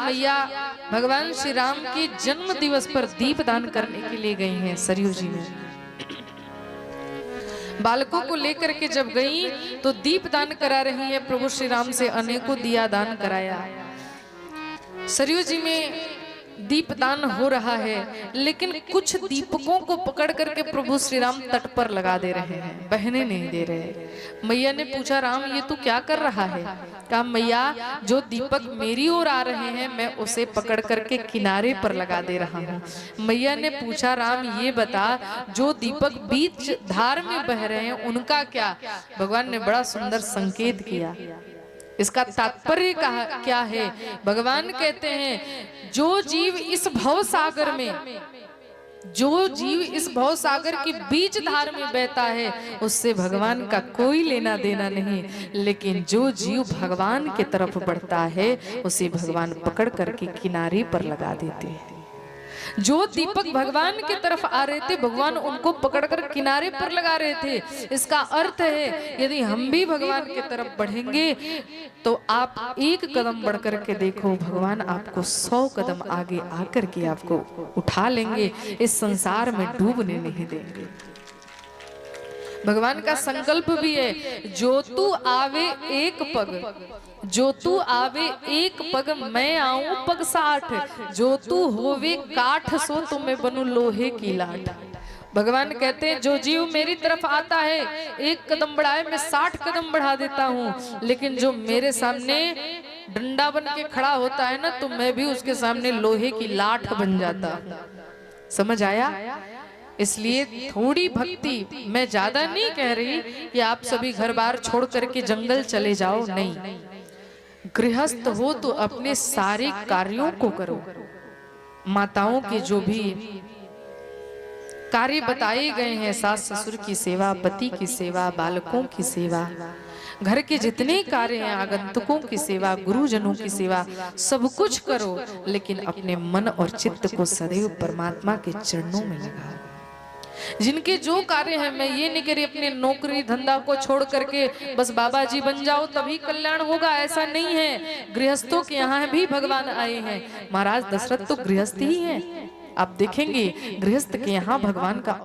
मैया भगवान श्री राम के जन्म दिवस पर दीप दान करने के लिए गई हैं सरयू जी में। बालकों को लेकर के जब गई तो दीप दान करा रही है। प्रभु श्री राम से अनेकों दिया दान कराया। सरयू जी में दीप दान हो रहा है, लेकिन कुछ दीपकों को पकड़ करके प्रभु श्री राम तट पर लगा दे रहे हैं, बहने नहीं दे रहे। मैया ने पूछा, राम ये तू क्या कर रहा है? कहा, मैया जो दीपक मेरी ओर आ रहे हैं मैं उसे पकड़ करके किनारे पर लगा दे रहा हूँ। मैया ने पूछा, राम ये बता जो दीपक बीच धार में बह रहे हैं उनका क्या? भगवान ने बड़ा सुंदर संकेत किया। इसका तात्पर्य क्या है? भगवान कहते हैं जो जीव इस भव सागर में, जो जीव इस भव सागर के बीच धार में बहता है उससे भगवान का कोई लेना देना नहीं, लेकिन जो जीव भगवान के तरफ बढ़ता है उसे भगवान पकड़ करके किनारे पर लगा देते हैं। जो दीपक भगवान की तरफ आ रहे थे भगवान उनको पकड़कर किनारे पर लगा रहे थे। इसका अर्थ है यदि हम भी भगवान की तरफ बढ़ेंगे तो आप एक कदम बढ़ करके देखो, भगवान आपको 100 कदम आगे आकर के आपको उठा लेंगे, इस संसार में डूबने नहीं देंगे। भगवान का संकल्प भी है, जो तू आवे एक पग, जो तू आवे एक पग मैं आऊं पग 60, जो तू होवे काठ सो तो मैं बनूं लोहे की लाठ। भगवान कहते हैं जो जीव मेरी तरफ आता है एक कदम बढ़ाए मैं 60 कदम बढ़ा देता हूँ, लेकिन जो मेरे सामने डंडा बन के खड़ा होता है ना तो मैं भी उसके सामने लोहे की लाठ बन जाता हूँ। समझ आया? इसलिए थोड़ी भक्ति, मैं ज्यादा नहीं कह रही कि आप सभी घर बार छोड़ करके जंगल चले जाओ, नहीं। गृहस्थ हो तो अपने सारे कार्यों को करो। माताओं के जो भी कार्य बताए गए हैं, सास ससुर की सेवा, पति की सेवा, बालकों की सेवा, घर के जितने कार्य हैं, आगंतुकों की सेवा, गुरुजनों की सेवा, सब कुछ करो, लेकिन अपने मन और चित्त को सदैव परमात्मा के चरणों में लगाओ। जिनके जो कार्य है, मैं ये नहीं कह रही अपने नौकरी धंधा को छोड़ करके बस बाबा जी बन जाओ तभी कल्याण होगा, ऐसा नहीं है। गृहस्थों के यहाँ भी भगवान आए हैं। महाराज दशरथ तो गृहस्थ ही हैं। आप देखेंगे गृहस्थ के यहाँ भगवान का